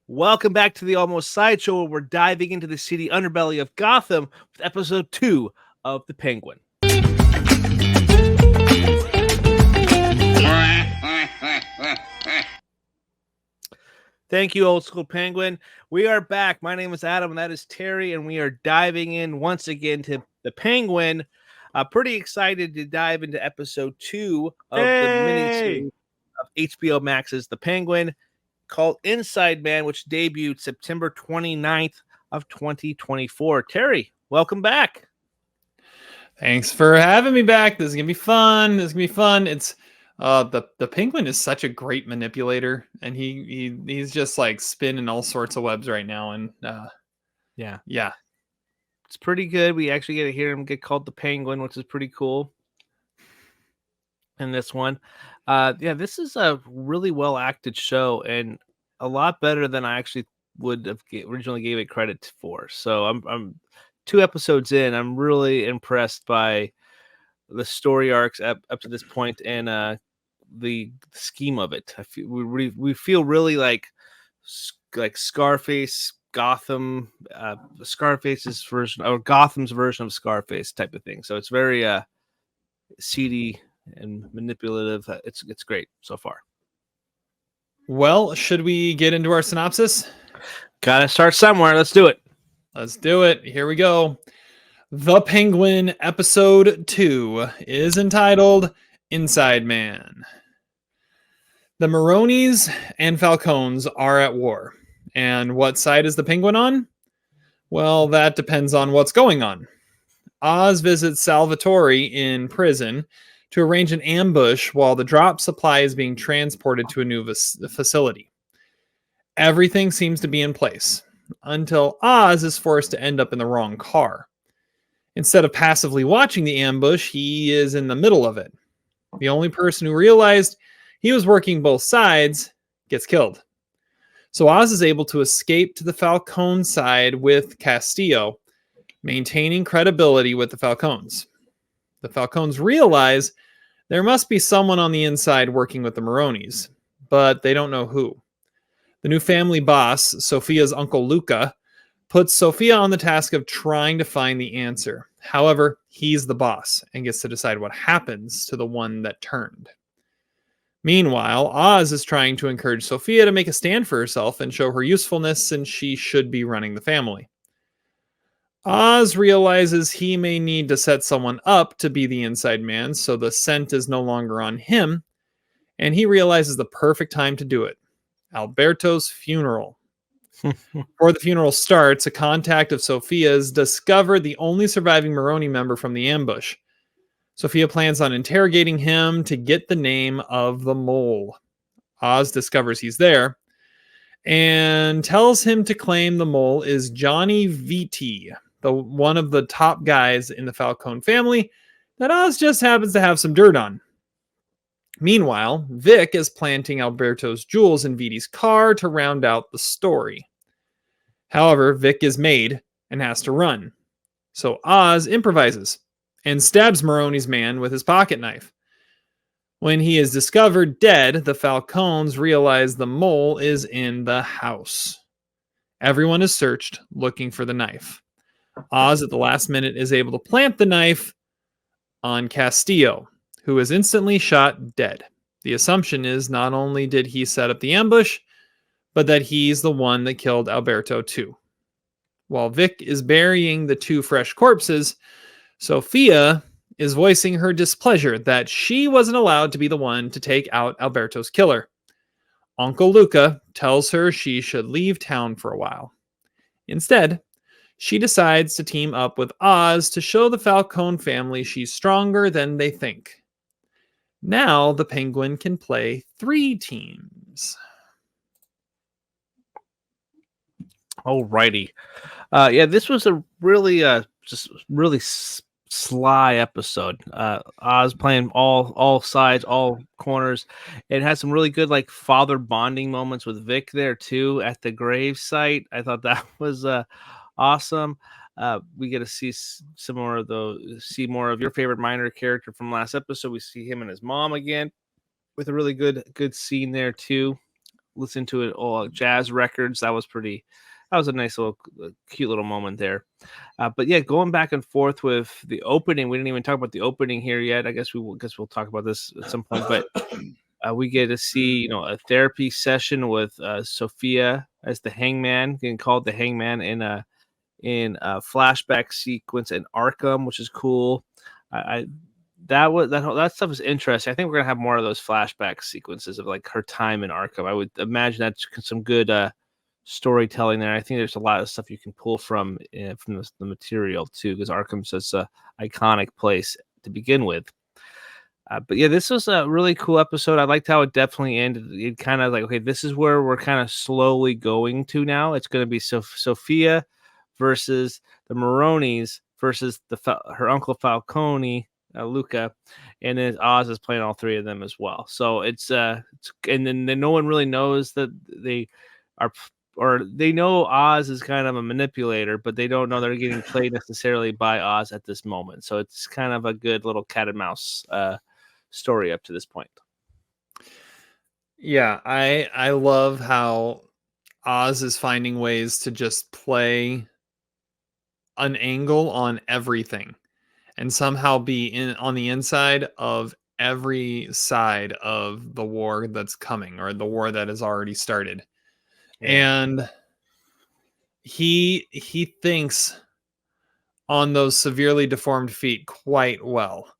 Welcome back to the Almost Sideshow, where we're diving into the seedy underbelly of Gotham with episode 2 of The Penguin. Thank you, Old School Penguin. We are back. My name is Adam, and that is Terry, and we are diving in once again to The Penguin. Pretty excited to dive into episode 2 of the miniseries of HBO Max's The Penguin, called Inside Man, which debuted September 29th of 2024. Terry, welcome back. Thanks for having me back. This is gonna be fun. It's the Penguin is such a great manipulator, and he's just like spinning all sorts of webs right now. And yeah, it's pretty good. We actually get to hear him get called the Penguin, which is pretty cool. In this one, this is a really well acted show, and a lot better than I actually would have originally gave it credit for. So I'm 2 episodes in. I'm really impressed by the story arcs up to this point and the scheme of it. We feel really like Scarface, Gotham, Scarface's version or Gotham's version of Scarface type of thing. So it's very seedy and manipulative. It's great so far. Well, should we get into our synopsis? Gotta start somewhere. Let's do it. Here we go. The Penguin episode 2 is entitled Inside Man. The Maronis and Falcones are at war. And what side is the Penguin on? Well, that depends on what's going on. Oz visits Salvatore in prison to arrange an ambush while the drop supply is being transported to a new facility. Everything seems to be in place until Oz is forced to end up in the wrong car. Instead of passively watching the ambush, he is in the middle of it. The only person who realized he was working both sides gets killed. So Oz is able to escape to the Falcone side with Castillo, maintaining credibility with the Falcones. The Falcones realize there must be someone on the inside working with the Maronis, but they don't know who. The new family boss, Sofia's uncle Luca, puts Sofia on the task of trying to find the answer. However, he's the boss and gets to decide what happens to the one that turned. Meanwhile, Oz is trying to encourage Sofia to make a stand for herself and show her usefulness, since she should be running the family. Oz realizes he may need to set someone up to be the inside man, so the scent is no longer on him, and he realizes the perfect time to do it: Alberto's funeral. Before the funeral starts, a contact of Sofia's discovered the only surviving Maroni member from the ambush. Sofia plans on interrogating him to get the name of the mole. Oz discovers he's there and tells him to claim the mole is Johnny Vitti, one of the top guys in the Falcone family that Oz just happens to have some dirt on. Meanwhile, Vic is planting Alberto's jewels in Vitti's car to round out the story. However, Vic is made and has to run. So Oz improvises and stabs Maroni's man with his pocket knife. When he is discovered dead, the Falcones realize the mole is in the house. Everyone is searched, looking for the knife. Oz, at the last minute, is able to plant the knife on Castillo, who is instantly shot dead. The assumption is not only did he set up the ambush, but that he's the one that killed Alberto too. While Vic is burying the 2 fresh corpses, Sofia is voicing her displeasure that she wasn't allowed to be the one to take out Alberto's killer. Uncle Luca tells her she should leave town for a while. Instead, she decides to team up with Oz to show the Falcone family she's stronger than they think. Now the Penguin can play 3 teams. Alrighty. This was a really really sly episode. Oz playing all sides, all corners. It had some really good like father bonding moments with Vic there too at the grave site. I thought that was awesome. We get to see some more of more of your favorite minor character from last episode. We see him and his mom again with a really good scene there too. listening to it all jazz records. That was a nice little cute little moment there. But yeah, going back and forth with the opening, we didn't even talk about the opening here yet. I guess we'll talk about this at some point. But we get to see a therapy session with Sofia as the Hangman, getting called the Hangman in a flashback sequence in Arkham, which is cool. That stuff is interesting. I think we're gonna have more of those flashback sequences of like her time in Arkham. I would imagine that's some good storytelling there. I think there's a lot of stuff you can pull from the material too, because Arkham's such a iconic place to begin with. But yeah, this was a really cool episode. I liked how it definitely ended. It kind of like, okay, this is where we're kind of slowly going to now. It's going to be Sofia versus the Maronis versus her uncle Falcone, Luca, and then Oz is playing all three of them as well. So it's and then no one really knows that they are, or they know Oz is kind of a manipulator, but they don't know they're getting played necessarily by Oz at this moment. So it's kind of a good little cat and mouse story up to this point. Yeah, I love how Oz is finding ways to just play an angle on everything and somehow be on the inside of every side of the war that's coming, or the war that has already started. Yeah. And he thinks on those severely deformed feet quite well.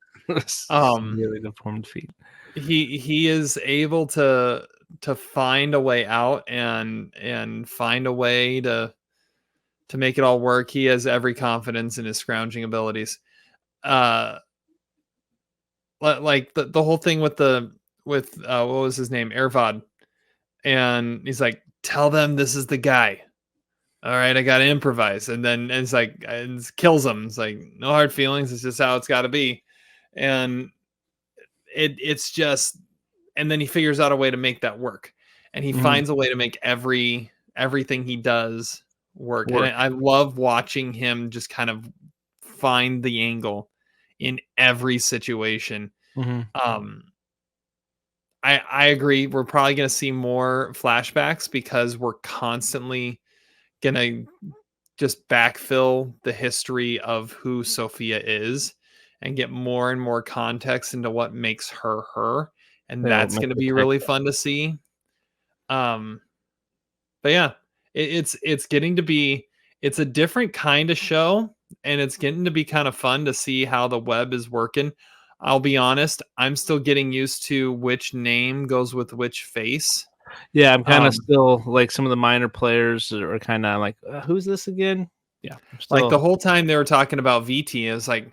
Severely deformed feet. He is able to find a way out and find a way to make it all work. He has every confidence in his scrounging abilities. Like the whole thing with what was his name, Ervad, and he's like, tell them this is the guy. All right, I gotta improvise, and then it's like, it kills him. It's like, no hard feelings, it's just how it's got to be. And it's just, and then he figures out a way to make that work, and he finds a way to make everything he does work. And I love watching him just kind of find the angle in every situation. I agree. We're probably going to see more flashbacks because we're constantly going to just backfill the history of who Sofia is and get more and more context into what makes her her. And that's going to be really fun to see. But yeah, it's getting to be, it's a different kind of show, and it's getting to be kind of fun to see how the web is working. I'll be honest, I'm still getting used to which name goes with which face. Yeah, I'm kind of still like some of the minor players are kind of like, who's this again? Yeah, like the whole time they were talking about VT, I was like,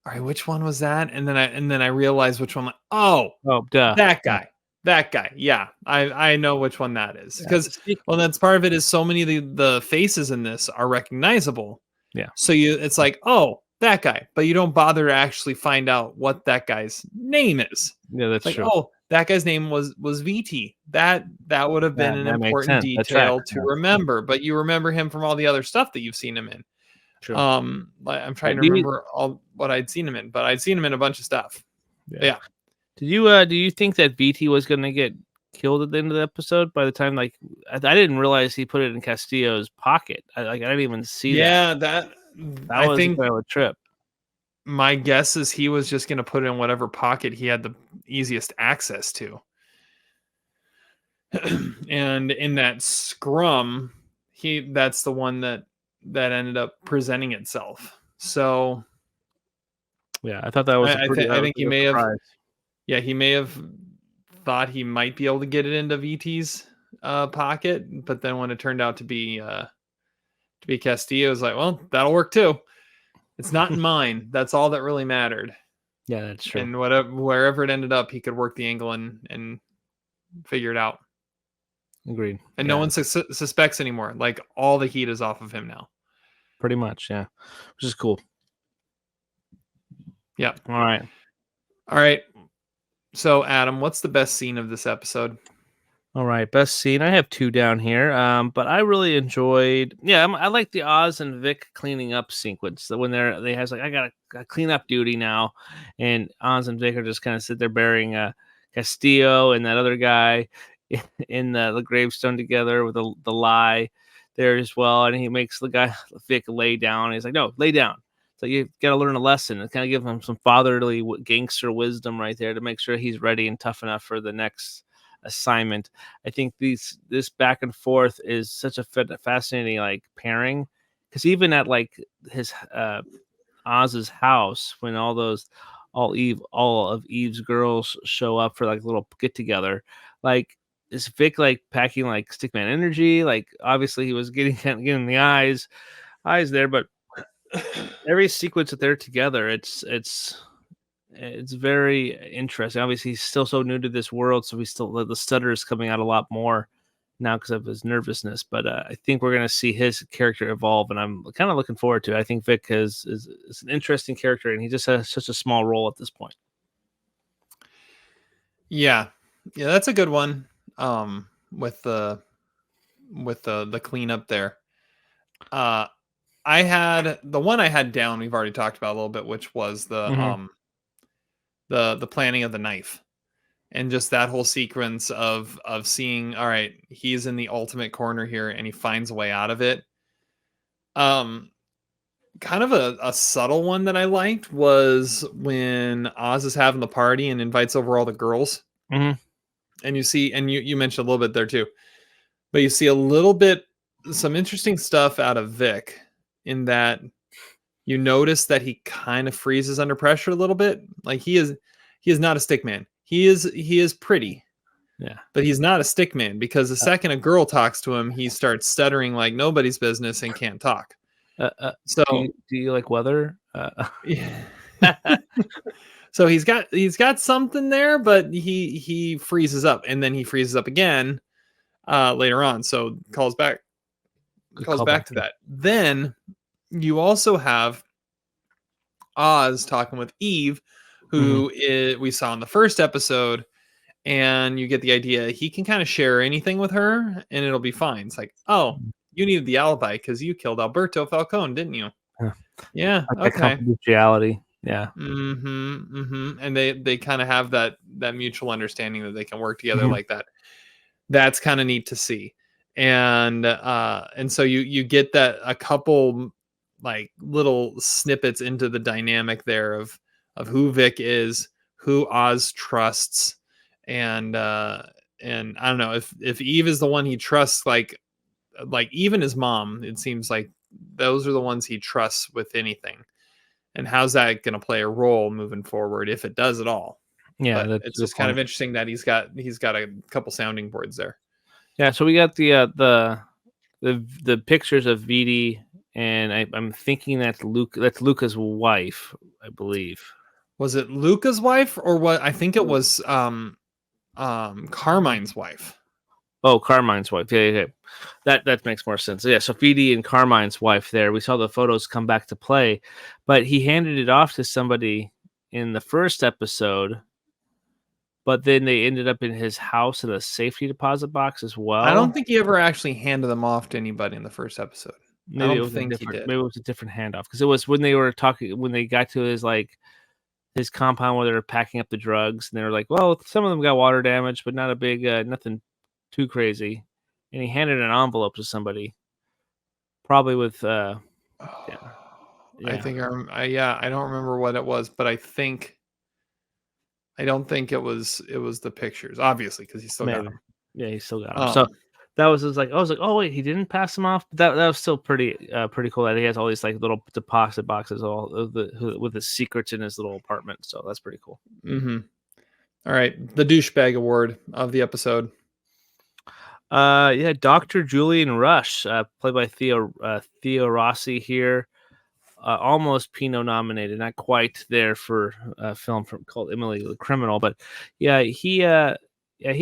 all right, which one was that? And then I realized which one. Oh, duh. That guy. That guy. Yeah, I know which one that is, because well, that's part of it, is so many of the faces in this are recognizable. Yeah. So it's like, oh, that guy, but you don't bother to actually find out what that guy's name is. Yeah, that's like, true. Oh, that guy's name was VT. That would have been an important detail to remember, but you remember him from all the other stuff that you've seen him in. True. I'm trying to remember all what I'd seen him in, but I'd seen him in a bunch of stuff. Yeah. Did you do you think that VT was going to get killed at the end of the episode? By the time, like, I didn't realize he put it in Castillo's pocket. I didn't even see that. Yeah, that was kind of a trip. My guess is he was just going to put it in whatever pocket he had the easiest access to. And in that scrum, that's the one that ended up presenting itself. So yeah, I thought that was. I think he may have. Yeah, he may have thought he might be able to get it into VT's pocket, but then when it turned out to be Castillo, it was like, well, that'll work too. It's not in mine. That's all that really mattered. Yeah, that's true. And wherever it ended up, he could work the angle and figure it out. Agreed. And no one suspects anymore. Like, all the heat is off of him now. Pretty much, yeah. Which is cool. Yeah. All right. So, Adam, what's the best scene of this episode? All right, best scene. I have two down here, but I really enjoyed. Yeah, I like the Oz and Vic cleaning up sequence. So when they has like, I got a clean up duty now, and Oz and Vic are just kind of sit there burying Castillo and that other guy in the gravestone together with the lie there as well, and he makes the guy Vic lay down. He's like, "No, lay down." So you got to learn a lesson and kind of give him some fatherly gangster wisdom right there to make sure he's ready and tough enough for the next assignment. I think this back and forth is such a fascinating like pairing, because even at like his Oz's house, when all of Eve's girls show up for like a little get together, like is Vic like packing like stickman energy? Like obviously he was getting the eyes there, but every sequence that they're together, it's very interesting. Obviously, he's still so new to this world, so the stutter is coming out a lot more now because of his nervousness. But I think we're going to see his character evolve, and I'm kind of looking forward to it. I think Vic is an interesting character, and he just has such a small role at this point. Yeah, that's a good one. With the cleanup there. I had the one I had down. We've already talked about a little bit, which was the planning of the knife, and just that whole sequence of seeing, all right, he's in the ultimate corner here, and he finds a way out of it. Kind of a subtle one that I liked was when Oz is having the party and invites over all the girls, Mm-hmm. and you see, and you mentioned a little bit there too, but you see a little bit some interesting stuff out of Vic in that you notice that he kind of freezes under pressure a little bit. Like he is not a stick man. He is pretty. Yeah. But he's not a stick man, because the second a girl talks to him, he starts stuttering like nobody's business and can't talk. So do you like weather? yeah. So he's got something there, but he freezes up, and then he freezes up again later on. So calls back to that. Then you also have Oz talking with Eve, who we saw in the first episode, and you get the idea he can kind of share anything with her and it'll be fine. It's like, oh, you needed the alibi because you killed Alberto Falcone, didn't you? Yeah. Like Okay. confidentiality. Yeah. And they kind of have that mutual understanding that they can work together like that. That's kind of neat to see. And so you get that a couple like little snippets into the dynamic there of who Vic is, who Oz trusts, and I don't know if Eve is the one he trusts, like even his mom, it seems like those are the ones he trusts with anything. And how's that going to play a role moving forward, if it does at all? Yeah, but it's just kind of interesting that he's got a couple sounding boards there. Yeah, so we got the pictures of Vidi, and I'm thinking that's Luca's wife, I believe. Was it Luca's wife or what? I think it was Carmine's wife. Oh, Carmine's wife. Yeah. That makes more sense. Yeah, so Vidi and Carmine's wife there. We saw the photos come back to play, but he handed it off to somebody in the first episode. But then they ended up in his house in a safety deposit box as well. I don't think he ever actually handed them off to anybody in the first episode. Maybe it was a different handoff, because it was when they were talking, when they got to his compound where they were packing up the drugs, and they were like, well, some of them got water damage, but not a big nothing too crazy. And he handed an envelope to somebody, probably with I think I don't remember what it was, but I don't think it was the pictures, obviously, because he still got them. Yeah, he still got them. So that was just like, I was like, oh wait, he didn't pass them off. That was still pretty cool that he has all these like little deposit boxes with his secrets in his little apartment. So that's pretty cool. All right, the douchebag award of the episode. Yeah, Dr. Julian Rush, played by Theo Rossi here. Almost Pinot nominated, not quite there for a film called Emily the Criminal, but yeah, he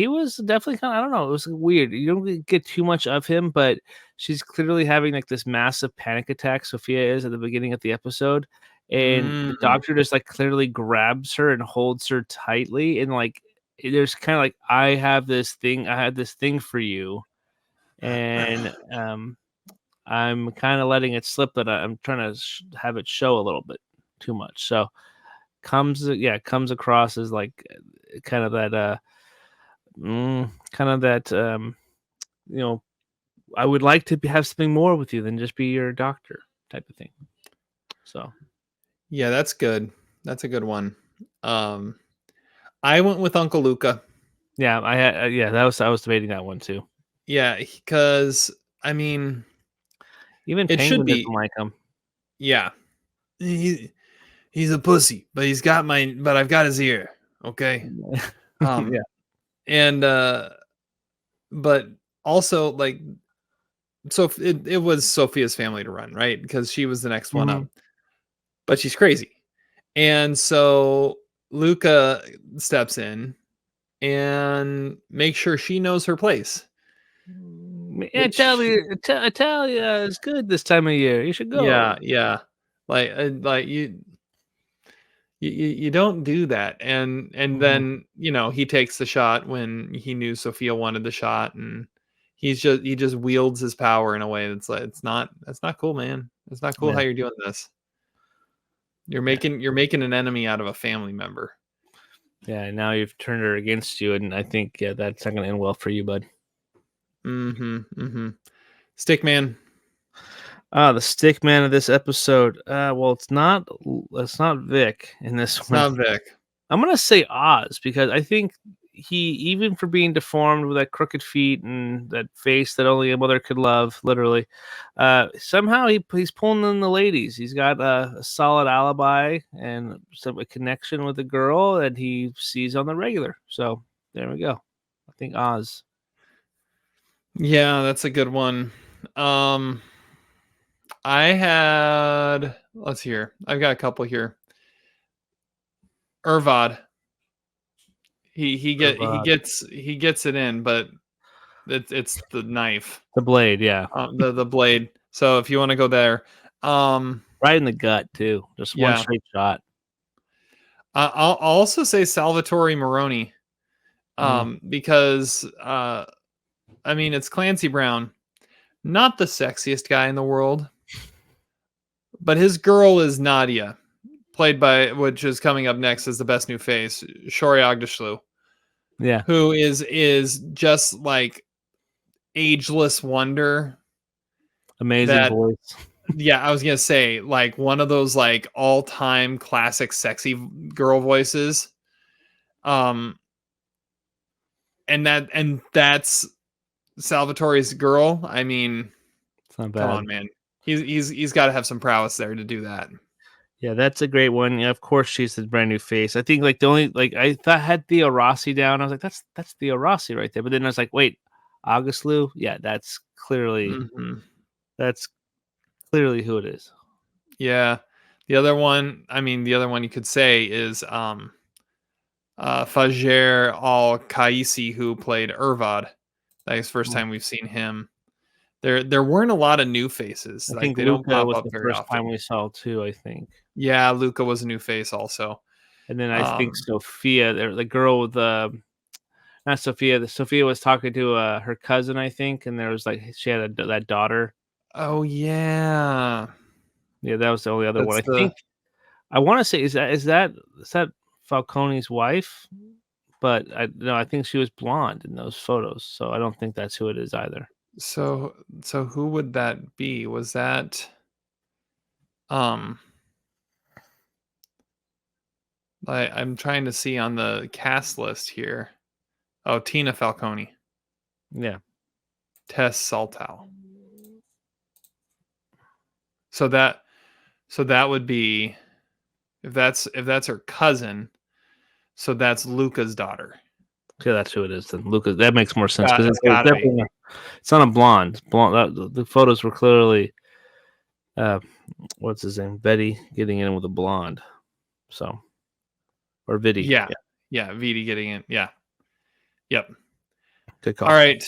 was definitely kind of, I don't know, it was weird. You don't get too much of him, but she's clearly having like this massive panic attack. Sophia is at the beginning of the episode, and the doctor just like clearly grabs her and holds her tightly, and like there's kind of like, I had this thing for you, and I'm kind of letting it slip, that I'm trying to have it show a little bit too much. So comes across as like kind of that kind of that, you know, I would like to have something more with you than just be your doctor type of thing. So Yeah, that's good. That's a good one. I went with Uncle Luca. yeah, I had yeah, I was debating that one too. Yeah, because I mean, Even it should Penguin doesn't be. like him. Yeah, he he's a pussy, but I've got his ear. Okay. Yeah. And but also like, so it was Sophia's family to run, right? Because she was the next one Mhm. up, but she's crazy. And so Luca steps in and makes sure she knows her place, which Italia is good this time of year. You should yeah, go. yeah. Like you don't do that. And Mhm. then, he takes the shot when he knew Sophia wanted the shot, and he just wields his power in a way that's like, that's not cool, man. It's not cool Yeah, how you're doing this. yeah, You're making an enemy out of a family member. yeah. And now you've turned her against you, and I think that's not going to end well for you, bud. Mhm. Mhm. Stickman. The stick man of this episode. Well, it's not Vic in this It's one. not Vic. I'm gonna say Oz because I think he, even for being deformed with that crooked feet and that face that only a mother could love, literally, somehow he's pulling in the ladies. He's got a solid alibi and a connection with a girl that he sees on the regular. So there we go. I think Oz. Yeah, that's a good one. Um let's hear. I've got a couple here. Irvad. Of, He gets it in, but it's the knife, the blade, yeah, the blade. So if you want to go there, um, right in the gut too. Just one yeah, straight shot. I'll also say Salvatore Moroni, Mm, because I mean, it's Clancy Brown, not the sexiest guy in the world, but his girl is Nadia, played by, which is coming up next as the best new face, Shori Agdashlu, yeah, who is just like ageless wonder. amazing That voice. Yeah, I was gonna say, like, one of those like all-time classic sexy girl voices. Um, and that's Salvatore's girl. I mean, It's not come bad. on, man. He's got to have some prowess there to do that. Yeah, that's a great one. Yeah, of course, she's the brand new face. I think like the only like I thought had Theo Rossi down. I was like, that's Theo Rossi right there. But then I was like, wait, August Lou? Yeah, Hmm. that's clearly who it is. Yeah. The other one you could say is Fajer Al Kaisi, who played Irvad. That was the first Mm. time we've seen him. There weren't a lot of new faces. I Like, think they don't Luca pop was up the very first time often. we saw too. I think, Yeah, Luca was a new face also. and then I think Um, Sophia, the girl with the not Sophia. Sophia was talking to her cousin, I think, and there was like she had that daughter. oh yeah, Yeah, that was the only other one. that's I the think I want to say is that Falcone's wife? But I think she was blonde in those photos, so I don't think that's who it is either. so so who would that be? Was that um I'm trying to see on the cast list here. Oh, Tina Falcone, Yeah. Tess Saltow. So that would be, if that's her cousin, so that's Luca's daughter. Yeah, that's who it is then. Lucas, that makes more sense because It's it was got to be. definitely it's not a blonde. Blonde the photos were clearly uh what's his name? Betty getting in with a blonde. So or Viddy. Yeah. Yeah, Yeah, Vidi getting in. Yeah. Yep. good All call. right.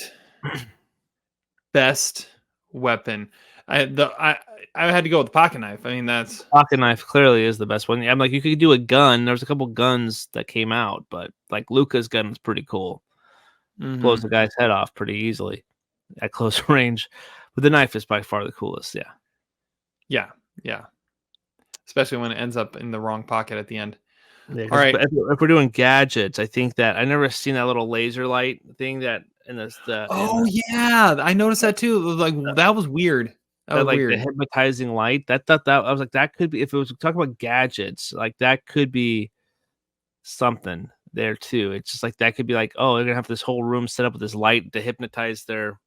Best weapon. I had to go with the pocket knife. I mean, that's Pocket knife clearly is the best one. I'm like you could do a gun. There's a couple guns that came out, but like Luca's gun is pretty cool. Blows mhm. the guy's head off pretty easily at close range. But the knife is by far the coolest, yeah. Yeah. Yeah. Especially when it ends up in the wrong pocket at the end. Yeah, All because right. if we're doing gadgets, I think that I never seen that little laser light thing that in this Oh yeah, I noticed that too. Like that was weird. That was like the weird. hypnotizing light. That I was like that could be if it was talking about gadgets, like that could be something there too. It's just like that could be like, oh, they're gonna have this whole room set up with this light to hypnotize their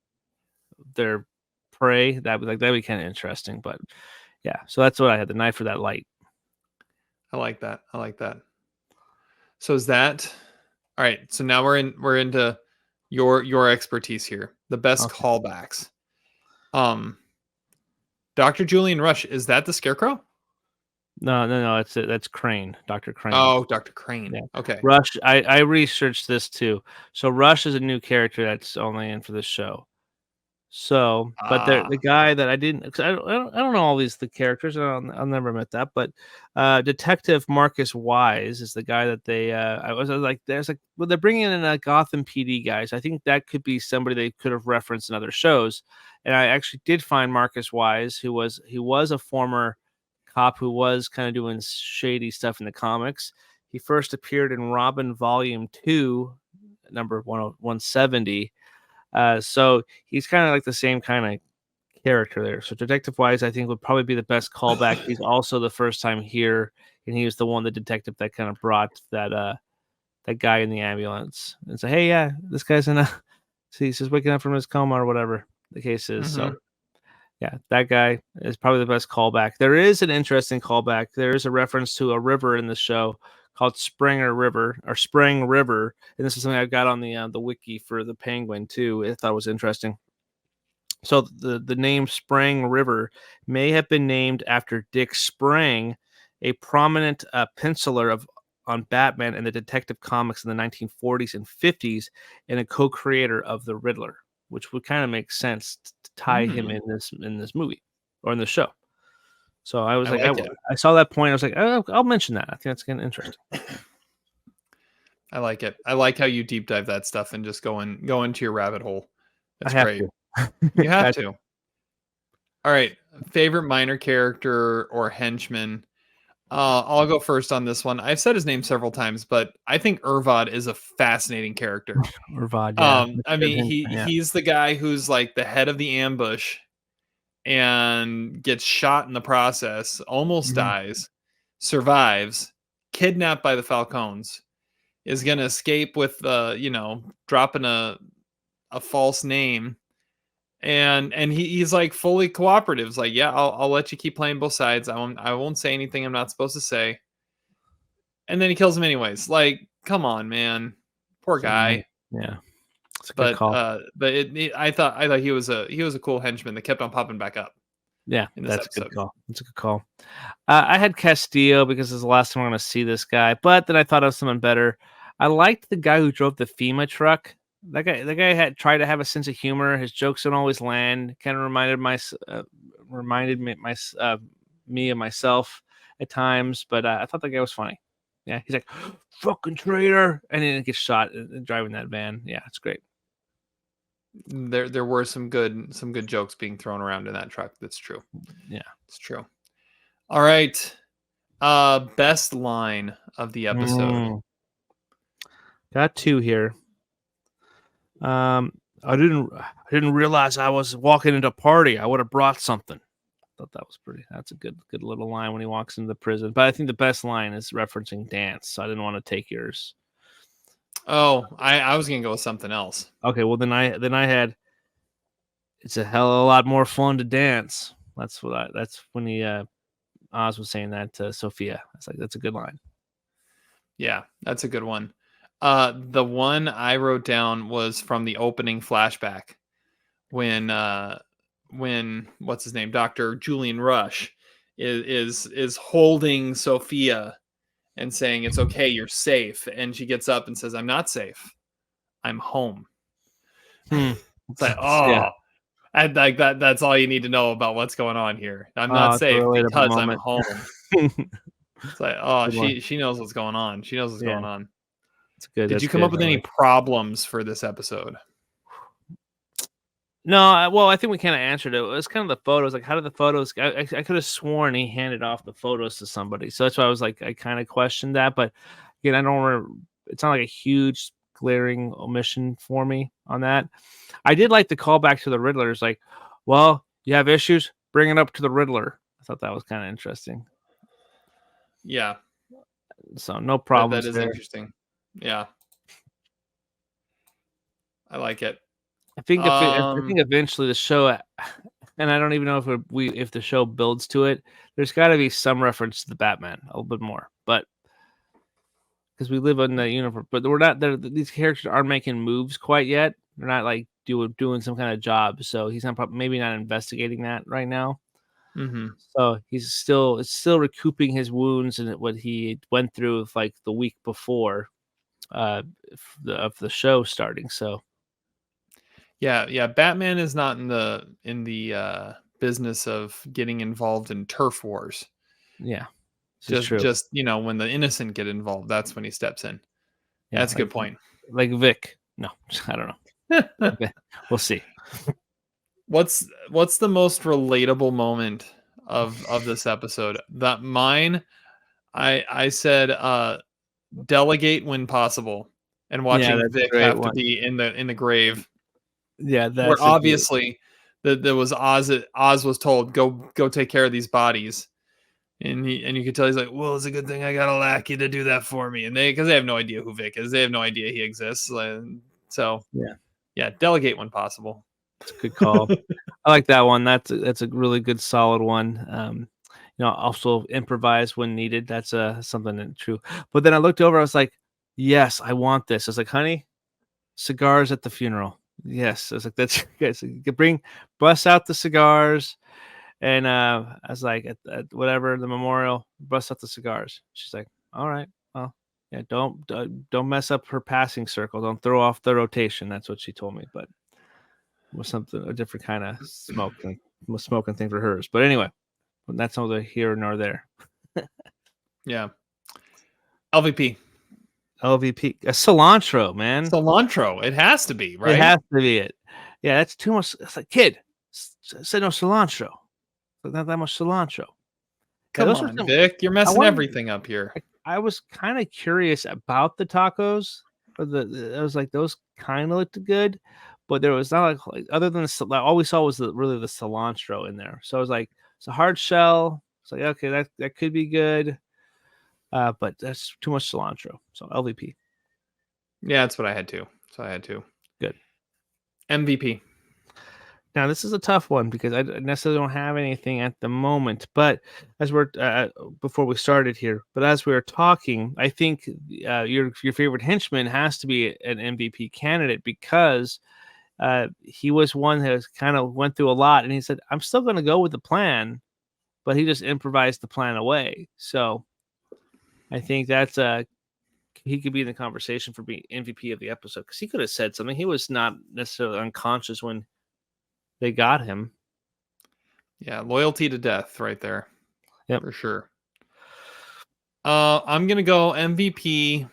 prey. That'd be kind of interesting. But yeah, so that's what I had, the knife for that light. I like that. I like that. So is that all right? So now we're into your expertise here. The best Okay. callbacks. Um, Dr. Julian Rush, is that the Scarecrow? No, that's Crane, Dr. Crane. Oh, Dr. Crane. Yeah. Okay. Rush, I researched this too. So Rush is a new character that's only in for this show. So, but the Ah. guy that I didn't, 'cause I don't know all the characters. I'll never admit that. But Detective Marcus Wise is the guy that I was like, there's like, well, they're bringing in a Gotham PD guys. I think that could be somebody they could have referenced in other shows. And I actually did find Marcus Wise, he was a former cop who was kind of doing shady stuff in the comics. He first appeared in Robin Volume 2, number 170. So he's kind of like the same kind of character there. So Detective Wise, I think, would probably be the best callback. He's also the first time here, and he was the detective that kind of brought that guy in the ambulance and said, "Hey, yeah, this guy's in a." So he's just waking up from his coma or whatever the case is. So Mhm. yeah, that guy is probably the best callback. There is an interesting callback. There is a reference to a river in the show called Springer River or Spring River, and this is something I got on the wiki for the Penguin too. I thought it was interesting. So the name Spring River may have been named after Dick Sprang, a prominent penciler on Batman and the Detective Comics in the 1940s and 50s, and a co-creator of the Riddler, which would kind of make sense to tie him Mm, in this movie or in the show. So I was I like, like it. I saw that point. I was like, oh, I'll mention that. I think that's kind of interesting. I like it. I like how you deep dive that stuff and just go into your rabbit hole. I That's have great. to. You have I- to. All right. Favorite minor character or henchman? I'll go first on this one. I've said his name several times, but I think Irvad is a fascinating character. or Vod, yeah. That's I a good mean, hint, yeah. he's the guy who's like the head of the ambush and gets shot in the process, almost Mhm. dies, survives, kidnapped by the Falcones, is gonna escape with dropping a false name, and he's like fully cooperative. He's like, yeah, I'll let you keep playing both sides. I won't say anything I'm not supposed to say. And then he kills him anyways. Like, come on, man. Poor So, yeah. guy. Yeah. It's a good But call. I thought he was a cool henchman that kept on popping back up Yeah, in this that's a good episode. call. That's a good call. I had Castillo because it's the last time I'm going to see this guy, but then I thought of someone better. I liked the guy who drove the FEMA truck. That guy had tried to have a sense of humor. His jokes don't always land. Kind of reminded me of myself at times, but I thought the guy was funny. Yeah, he's like, "Fucking traitor," and then he gets shot driving that van. Yeah, it's great. There were some good jokes being thrown around in that truck. That's true. Yeah. It's true. All right. Best line of the episode. Mm, got two here. Um, I didn't realize I was walking into a party. I would have brought something. Thought that was that's a good little line when he walks into the prison. But I think the best line is referencing dance. So I didn't want to take yours. Oh, I was gonna go with something else. Okay, well then I had it's a hell of a lot more fun to dance. That's when Oz was saying that to Sophia. It's like that's a good line. Yeah, that's a good one. The one I wrote down was from the opening flashback when what's his name, Dr. Julian Rush is holding Sophia and saying it's okay, you're safe, and she gets up and says, "I'm not safe. I'm home." Hmm. It's like, Yeah. oh, I like that. That's all you need to know about what's going on here. I'm not It's a safe relatable because I'm moment. home. It's It's like, oh, a good one. she knows what's going on. She knows what's Yeah, going on. it's good. Did That's you come up good. with I any like. problems for this episode? No, well, I think we kind of answered it. It was kind of the photos. Like, how did the photos? I could have sworn he handed off the photos to somebody. So that's why I was like, I kind of questioned that. But again, I don't remember. It's not like a huge glaring omission for me on that. I did like the callback to the Riddler. It's like, well, you have issues, bring it up to the Riddler. I thought that was kind of interesting. Yeah, So no that problems is there. interesting. Yeah, I like it. I think eventually the show, and I don't even know if the show builds to it. There's got to be some reference to the Batman a little bit more, but because we live in the universe, but we're not there. These characters aren't making moves quite yet. They're not like doing some kind of job. So he's not maybe not investigating that right now. Mm-hmm. So he's still recouping his wounds and what he went through with, like, the week before of the show starting. So Yeah. Batman is not in the business of getting involved in turf wars. yeah, this is true. Just when the innocent get involved, that's when he steps in. Yeah, That's a good point. Like Vic. No, I don't know. Okay, we'll see. What's the most relatable moment of this episode? That mine, I said delegate when possible, and watching that's a Vic great have to one. be in the grave. Yeah, Where that's obviously there was Oz was told go take care of these bodies. And you could tell he's like, well, it's a good thing I got a lackey to do that for me. And because they have no idea who Vic is, they have no idea he exists. So yeah, delegate when possible. It's a good call. I like that one. That's a really good, solid one. Also improvise when needed. That's something that's true. But then I looked over. I was like, yes, I want this. I was like, honey, cigars at the funeral. Yes, I was like, that's good. So you could bust out the cigars. And I was like, at whatever the memorial, bust out the cigars. She's like, all right, well, yeah, don't mess up her passing circle. Don't throw off the rotation. That's what she told me. But it was a different kind of smoking thing for hers. But anyway, that's neither here nor there. Yeah. LVP. LVP, cilantro, man. Cilantro. It has to be, right? It has to be it. Yeah, that's too much. It's like, kid, say no cilantro. Not that much cilantro. Come on, Vic. You're messing everything up here. I was kind of curious about the tacos. I was like, those kind of looked good, but there was not like other than all we saw was really the cilantro in there. So I was like, it's a hard shell. It's like, okay, that could be good, but that's too much cilantro. So LVP. Yeah, that's what I had to. So I had to. Good. MVP. Now, this is a tough one because I necessarily don't have anything at the moment. But as we're before we started here, but as we were talking, I think your favorite henchman has to be an MVP candidate because he was one that kind of went through a lot, and he said, "I'm still going to go with the plan," but he just improvised the plan away. So I think that's he could be in the conversation for being MVP of the episode because he could have said something. He was not necessarily unconscious when they got him. Yeah, loyalty to death right there. Yep. For sure. I'm going to go MVP.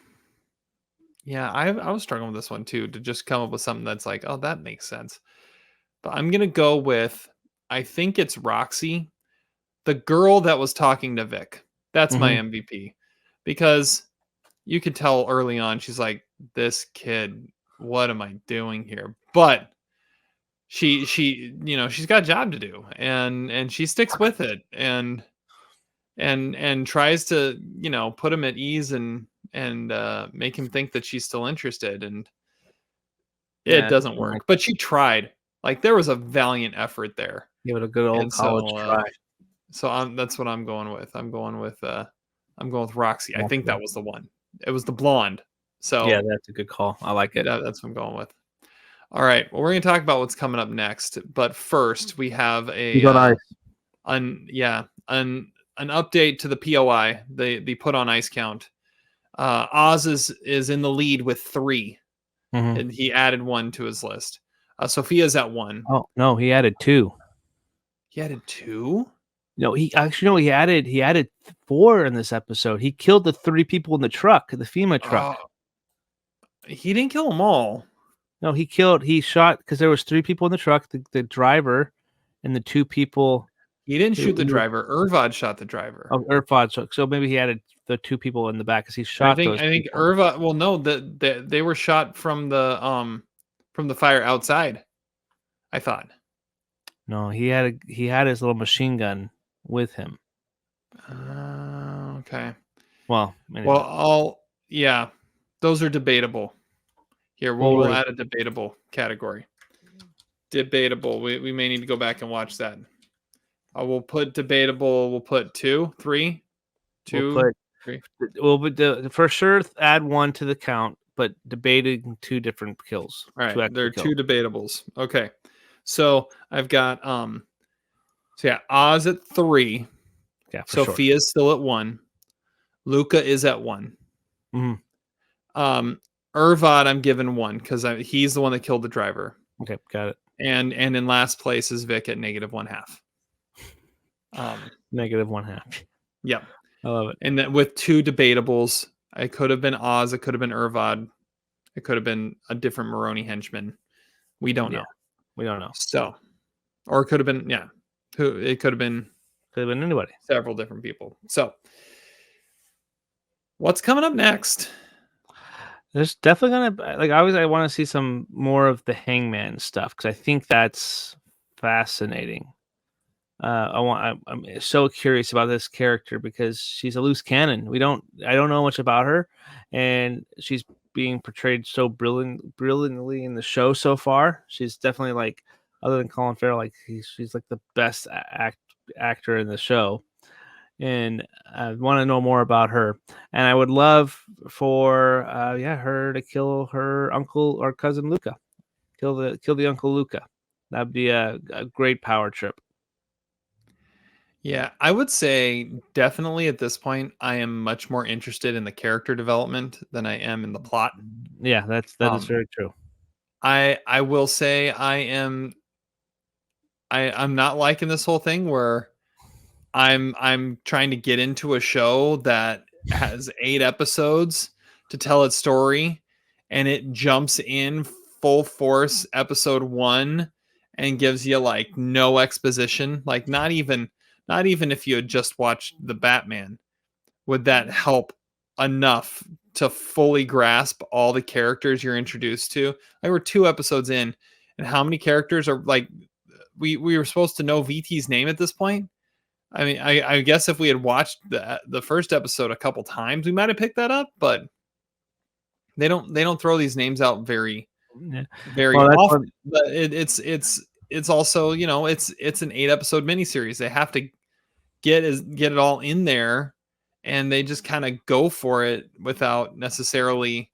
Yeah, I was struggling with this one too, to just come up with something that's like, oh, that makes sense. But I'm going to go with, I think it's Roxy, the girl that was talking to Vic. That's my MVP. Because you could tell early on, she's like, this kid, what am I doing here? But she's got a job to do, and she sticks with it and tries to put him at ease and make him think that she's still interested, and it doesn't work. But she tried. Like, there was a valiant effort there. Give it a good old college try. So that's what I'm going with. I'm going with Roxy. I think that was the one. It was the blonde. So yeah, that's a good call. I like it. That's what I'm going with. All right. Well, we're going to talk about what's coming up next, but first we have an update to the POI, the put on ice count. Oz is in the lead with 3, and he added 1 to his list. Sofia's at 1. Oh no, he added 2. He added 2? No, he added 4 in this episode. He killed the 3 people in the truck, the FEMA truck. He didn't kill them all. No, he shot because there was 3 people in the truck, the driver and the 2 people He didn't shoot the who were driver. Irvad shot the driver. oh, AirPods. So maybe he added the 2 people in the back because he I shot think those I think people. Irva. Well, no, they were shot from the fire outside. I thought. No, he had his little machine gun with him. Okay. Well, anyway. Well, yeah, those are debatable. Here, Well, we'll add a debatable category. Debatable. We may need to go back and watch that. We'll put debatable. We'll put 2, 3, we'll 2, put 3. for sure add 1 to the count, but debating 2 different kills. All 2 right, there actual are kills. 2 debatables. Okay, so I've got so yeah, Oz at 3. Yeah, for sure. Sophia's still at 1. Luca is at 1. Mhm. Irvad, I'm giving 1 because he's the one that killed the driver. Okay, got it. And in last place is Vic at -1/2. -1/2. Yeah, I love it. and then with 2 debatables, it could have been Oz, it could have been Irvad, it could have been a different Maroni henchman. We don't Yeah. know. We don't know. So, or it could have been it could have been Could have been anybody. several different people. So, what's coming up next? There's definitely gonna like I want to see some more of the Hangman stuff because I think that's fascinating. I'm so curious about this character because she's a loose cannon. I don't know much about her, and she's being portrayed so brilliantly in the show so far. She's definitely like, other than Colin Farrell, like she's like the best actor in the show, and I want to know more about her. And I would love for her to kill her uncle or cousin Luca, kill the uncle Luca. That'd be a great power trip. Yeah, I would say definitely at this point, I am much more interested in the character development than I am in the plot. Yeah, that is Um, very true. I will say I'm not liking this whole thing where I'm trying to get into a show that has 8 episodes to tell its story, and it jumps in full force episode 1 and gives you like no exposition, like not even if you had just watched The Batman would that help enough to fully grasp all the characters you're introduced to. Like we're 2 episodes in, and how many characters are like we were supposed to know VT's name at this point. I mean, I guess if we had watched the first episode a couple times, we might have picked that up, but they don't throw these names out very Yeah. very Well, that's often. one. But it's also, you know, it's an 8-episode miniseries. They have to get it all in there, and they just kind of go for it without necessarily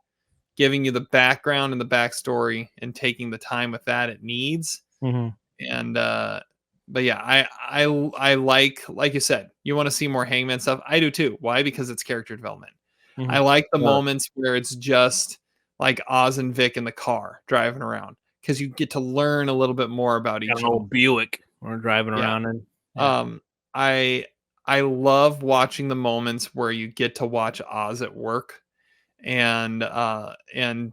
giving you the background and the backstory and taking the time with that it needs. Mhm, And but yeah, I like you said, you want to see more Hangman stuff. I do too. Why? Because it's character development. I mhm. like the Love it. moments where it's just like Oz and Vic in the car driving around because you get to learn a little bit more about Got each an of them. old Buick we're driving Yeah. around in. Yeah. I I love watching the moments where you get to watch Oz at work and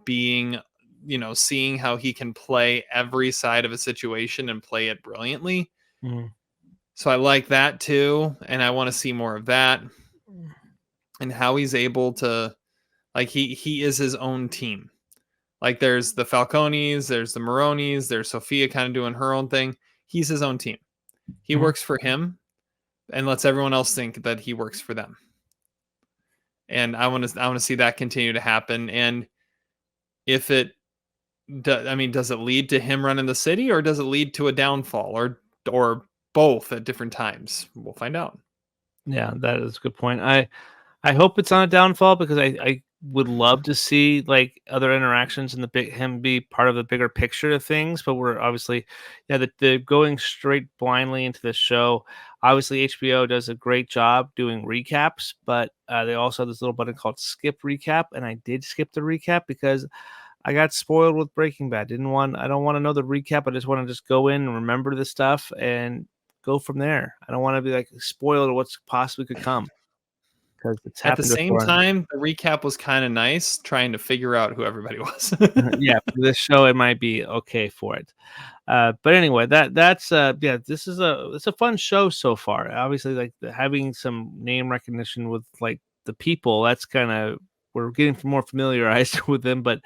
being, you know, seeing how he can play every side of a situation and play it brilliantly. Mhm. So I like that too, and I want to see more of that and how he's able to like he is his own team. Like there's the Falcones, there's the Maronis, there's Sophia kind of doing her own thing. He's his own team. He Mhm. works for him and lets everyone else think that he works for them. And I want to see that continue to happen. And if it, I mean, does it lead to him running the city, or does it lead to a downfall, or both at different times? We'll find out. Yeah, that is a good point. I hope it's on a downfall because I would love to see like other interactions and the big him be part of the bigger picture of things. But we're obviously, yeah, the going straight blindly into this show. Obviously, HBO does a great job doing recaps, but they also have this little button called Skip Recap, and I did skip the recap because I got spoiled with Breaking Bad. I don't want to know the recap. I just want to just go in and remember the stuff and go from there. I don't want to be like spoiled of what's possibly could come. because it's At the happened same before. time, the recap was kind of nice, trying to figure out who everybody was. Yeah, for this show it might be okay for it. But anyway, that's yeah, it's a fun show so far. Obviously, like having some name recognition with like the people, that's kind of we're getting more familiarized with them. But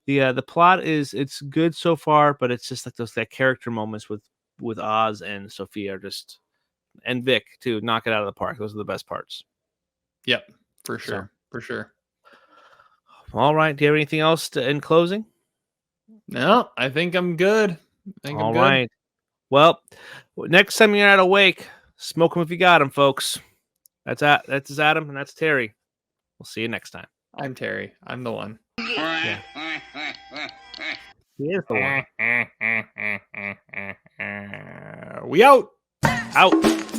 the plot it's good so far, but it's just like that character moments with Oz and Sophia are just and Vic too, knock it out of the park. Those are the best parts. Yep, for So, sure. For sure. all right. Do you have anything else in closing? No, I think I'm good. I think I'm All good. right. Well, next time you're at a wake, smoke them if you got them, folks. That's Adam, and that's Terry. We'll see you next time. I'm Terry. I'm the one. Yeah. He is the one. We out. Out.